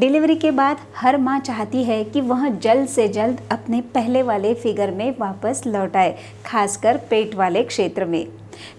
Delivery के बाद हर माँ चाहती है कि वह जल्द से जल्द अपने पहले वाले फिगर में वापस लौट आए, खासकर पेट वाले क्षेत्र में।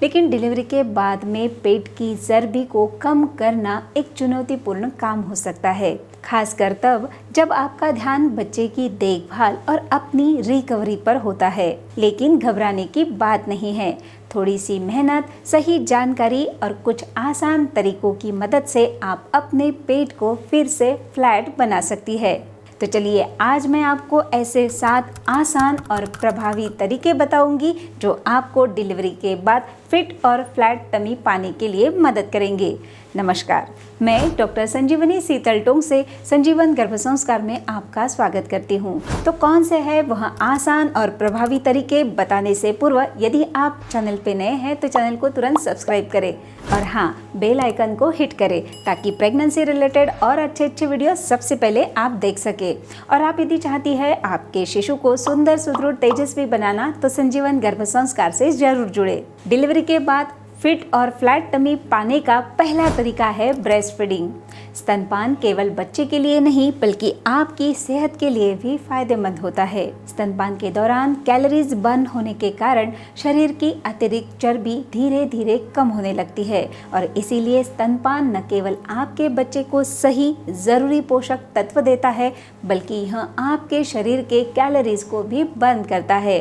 लेकिन डिलीवरी के बाद में पेट की चर्बी को कम करना एक चुनौतीपूर्ण काम हो सकता है, खासकर तब जब आपका ध्यान बच्चे की देखभाल और अपनी रिकवरी पर होता है। लेकिन घबराने की बात नहीं है। थोड़ी सी मेहनत, सही जानकारी और कुछ आसान तरीकों की मदद से आप अपने पेट को फिर से फ्लैट बना सकती है। तो चलिए, आज मैं आपको ऐसे 7 आसान और प्रभावी तरीके बताऊंगी जो आपको डिलीवरी के बाद फिट और फ्लैट टमी पाने के लिए मदद करेंगे। नमस्कार, मैं डॉक्टर संजीवनी सीतलटोंग से संजीवन गर्भ संस्कार में आपका स्वागत करती हूं। तो कौन से है वह आसान और प्रभावी तरीके बताने से पूर्व, यदि आप चैनल पे नए हैं तो चैनल को तुरंत सब्सक्राइब करें और हाँ, बेल आइकन को हिट करें ताकि प्रेगनेंसी रिलेटेड और अच्छे विडियो सबसे पहले आप देख सके। और आप यदि चाहती है आपके शिशु को सुंदर, सुदृढ़, तेजस्वी बनाना तो संजीवन गर्भ संस्कार से जरूर जुड़े। डिलीवरी के बाद फिट और फ्लैट टमी पाने का पहला तरीका है ब्रेस्ट फीडिंग। स्तनपान केवल बच्चे के लिए नहीं बल्कि आपकी सेहत के लिए भी फायदेमंद होता है। स्तनपान के दौरान कैलोरीज बर्न होने के कारण शरीर की अतिरिक्त चर्बी धीरे धीरे कम होने लगती है और इसीलिए स्तनपान न केवल आपके बच्चे को सही जरूरी पोषक तत्व देता है बल्कि यह आपके शरीर के कैलोरीज को भी बर्न करता है।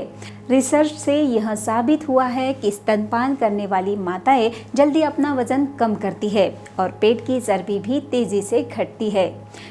रिसर्च से यह साबित हुआ है कि स्तनपान करने वाली माताएं जल्दी अपना वजन कम करती है और पेट की चर्बी भी तेजी से घटती है,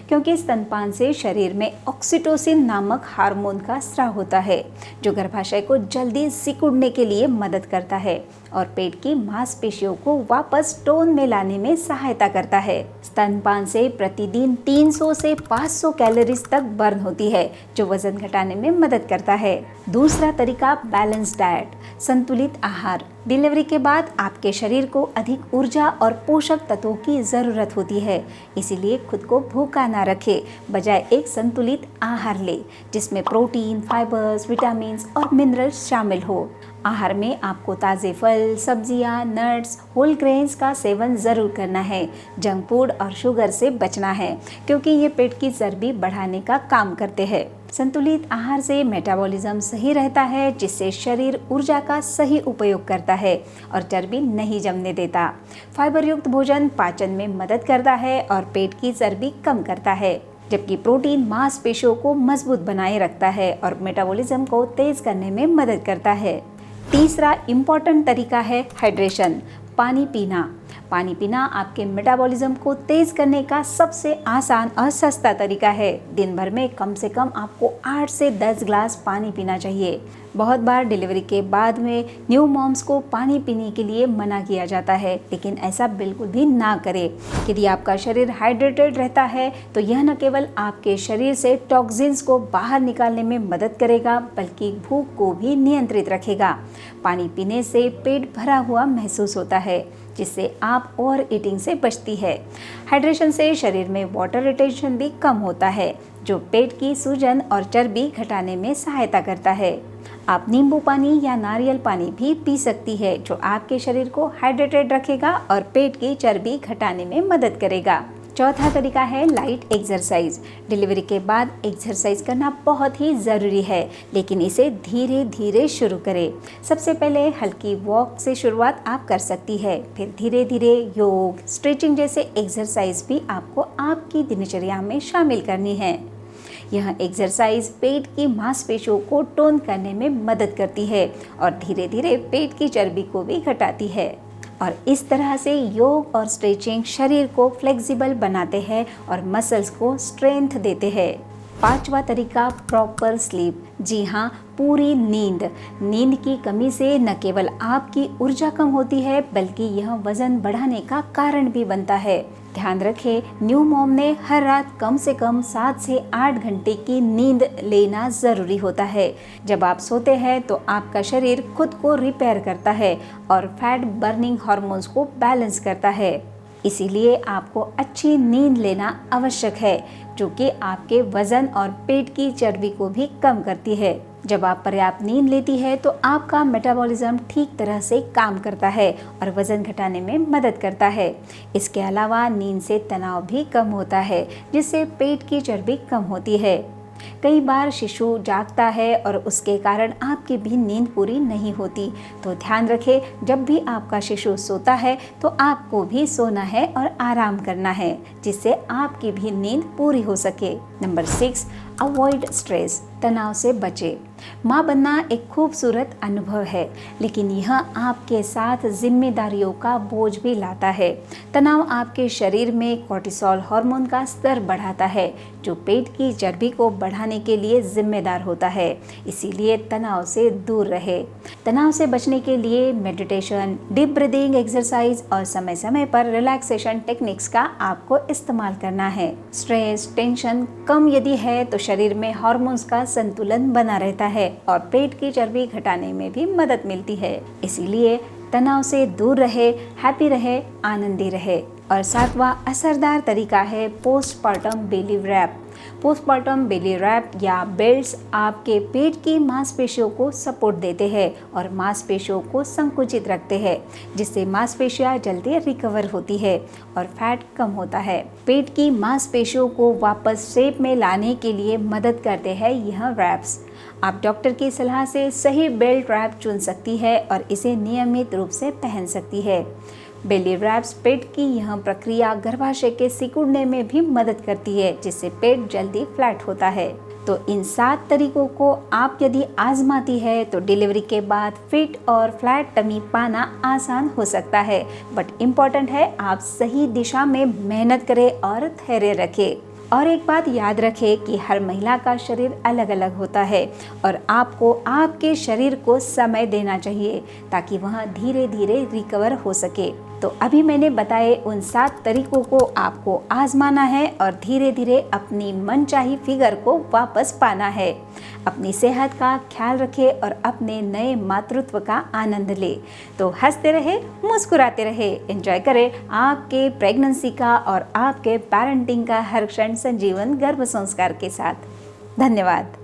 क्योंकि स्तनपान से शरीर में ऑक्सीटोसिन नामक हार्मोन का स्राव होता है जो गर्भाशय को जल्दी सिकुड़ने के लिए मदद करता है और पेट की मांसपेशियों को वापस टोन में लाने में सहायता करता है। स्तनपान से प्रतिदिन 300 से 500 कैलोरीज तक बर्न होती है जो वजन घटाने में मदद करता है। दूसरा तरीका बैलेंस डाइट, संतुलित आहार। डिलीवरी के बाद आपके शरीर को अधिक ऊर्जा और पोषक तत्वों की ज़रूरत होती है, इसीलिए खुद को भूखा ना रखे, बजाय एक संतुलित आहार ले जिसमें प्रोटीन, फाइबर्स, विटामिन्स और मिनरल्स शामिल हो। आहार में आपको ताज़े फल, सब्जियां, नट्स, होल ग्रेन्स का सेवन ज़रूर करना है। जंक फूड और शुगर से बचना है क्योंकि ये पेट की चर्बी बढ़ाने का काम करते हैं। संतुलित आहार से मेटाबॉलिज्म सही रहता है जिससे शरीर ऊर्जा का सही उपयोग करता है और चर्बी नहीं जमने देता। फाइबर युक्त भोजन पाचन में मदद करता है और पेट की चर्बी कम करता है, जबकि प्रोटीन मांसपेशियों को मजबूत बनाए रखता है और मेटाबॉलिज्म को तेज करने में मदद करता है। तीसरा इम्पॉर्टेंट तरीका है हाइड्रेशन, पानी पीना। पानी पीना आपके मेटाबॉलिज्म को तेज करने का सबसे आसान और सस्ता तरीका है। दिन भर में कम से कम आपको 8 से 10 ग्लास पानी पीना चाहिए। बहुत बार डिलीवरी के बाद में न्यू मॉम्स को पानी पीने के लिए मना किया जाता है, लेकिन ऐसा बिल्कुल भी ना करें। यदि आपका शरीर हाइड्रेटेड रहता है तो यह न केवल आपके शरीर से टॉक्सिन्स को बाहर निकालने में मदद करेगा बल्कि भूख को भी नियंत्रित रखेगा। पानी पीने से पेट भरा हुआ महसूस होता है जिससे आप ओवर ईटिंग से बचती है। हाइड्रेशन से शरीर में वाटर रिटेंशन भी कम होता है जो पेट की सूजन और चर्बी घटाने में सहायता करता है। आप नींबू पानी या नारियल पानी भी पी सकती है जो आपके शरीर को हाइड्रेटेड रखेगा और पेट की चर्बी घटाने में मदद करेगा। चौथा तरीका है लाइट एक्सरसाइज। डिलीवरी के बाद एक्सरसाइज करना बहुत ही ज़रूरी है, लेकिन इसे धीरे धीरे शुरू करें। सबसे पहले हल्की वॉक से शुरुआत आप कर सकती है, फिर धीरे धीरे योग, स्ट्रेचिंग जैसे एक्सरसाइज भी आपको आपकी दिनचर्या में शामिल करनी है। यह एक्सरसाइज पेट की मांसपेशियों को टोन करने में मदद करती है और धीरे धीरे पेट की चर्बी को भी घटाती है। और इस तरह से योग और स्ट्रेचिंग शरीर को फ्लेक्सिबल बनाते हैं और मसल्स को स्ट्रेंथ देते हैं। पांचवा तरीका प्रॉपर स्लीप। जी हाँ, पूरी नींद। नींद की कमी से न केवल आपकी ऊर्जा कम होती है बल्कि यह वजन बढ़ाने का कारण भी बनता है। ध्यान रखें, न्यू मॉम ने हर रात कम से कम 7 से 8 घंटे की नींद लेना ज़रूरी होता है। जब आप सोते हैं तो आपका शरीर खुद को रिपेयर करता है और फैट बर्निंग हार्मोन्स को बैलेंस करता है। इसीलिए आपको अच्छी नींद लेना आवश्यक है जो कि आपके वजन और पेट की चर्बी को भी कम करती है। जब आप पर्याप्त नींद लेती है तो आपका मेटाबॉलिज्म ठीक तरह से काम करता है और वजन घटाने में मदद करता है। इसके अलावा नींद से तनाव भी कम होता है, जिससे पेट की चर्बी कम होती है। कई बार शिशु जागता है और उसके कारण आपकी भी नींद पूरी नहीं होती, तो ध्यान रखें, जब भी आपका शिशु सोता है तो आपको भी सोना है और आराम करना है, जिससे आपकी भी नींद पूरी हो सके। नंबर 6, अवॉइड स्ट्रेस, तनाव से बचे। माँ बनना एक खूबसूरत अनुभव है, लेकिन यह आपके साथ जिम्मेदारियों का बोझ भी लाता है। तनाव आपके शरीर में कोर्टिसोल हार्मोन का स्तर बढ़ाता है, जो पेट की चर्बी को बढ़ाने के लिए जिम्मेदार होता है। इसीलिए तनाव से दूर रहे। तनाव से बचने के लिए मेडिटेशन, डीप ब्रीदिंग एक्सरसाइज और समय समय पर रिलैक्सेशन टेक्निक्स का आपको इस्तेमाल करना है। स्ट्रेस, टेंशन कम यदि है तो शरीर में हार्मोन्स का संतुलन बना रहता है और पेट की चर्बी घटाने में भी मदद मिलती है। इसीलिए तनाव से दूर रहे, हैप्पी रहे, आनंदी रहे। और 7वां असरदार तरीका है पोस्टपार्टम बेली रैप। पोस्टपार्टम बेली रैप या बेल्ट्स आपके पेट की मांसपेशियों को सपोर्ट देते हैं और मांसपेशियों को संकुचित रखते हैं, जिससे मांसपेशियां जल्दी रिकवर होती है और फैट कम होता है। पेट की मांसपेशियों को वापस शेप में लाने के लिए मदद करते हैं यह रैप्स। आप डॉक्टर की सलाह से सही बेल्ट रैप चुन सकती है और इसे नियमित रूप से पहन सकती है। बेली रैप्स पेट की यह प्रक्रिया गर्भाशय के सिकुड़ने में भी मदद करती है, जिससे पेट जल्दी फ्लैट होता है। तो इन 7 तरीकों को आप यदि आजमाती है तो डिलीवरी के बाद फिट और फ्लैट टमी पाना आसान हो सकता है। बट इम्पॉर्टेंट है आप सही दिशा में मेहनत करें और धैर्य रखें। और एक बात याद रखें कि हर महिला का शरीर अलग अलग होता है और आपको आपके शरीर को समय देना चाहिए ताकि वह धीरे धीरे रिकवर हो सके। तो अभी मैंने बताए उन 7 तरीकों को आपको आजमाना है और धीरे धीरे अपनी मनचाही फिगर को वापस पाना है। अपनी सेहत का ख्याल रखें और अपने नए मातृत्व का आनंद ले। तो हंसते रहे, मुस्कुराते रहे, एंजॉय करें आपके प्रेगनेंसी का और आपके पेरेंटिंग का हर क्षण संजीवन गर्भ संस्कार के साथ। धन्यवाद।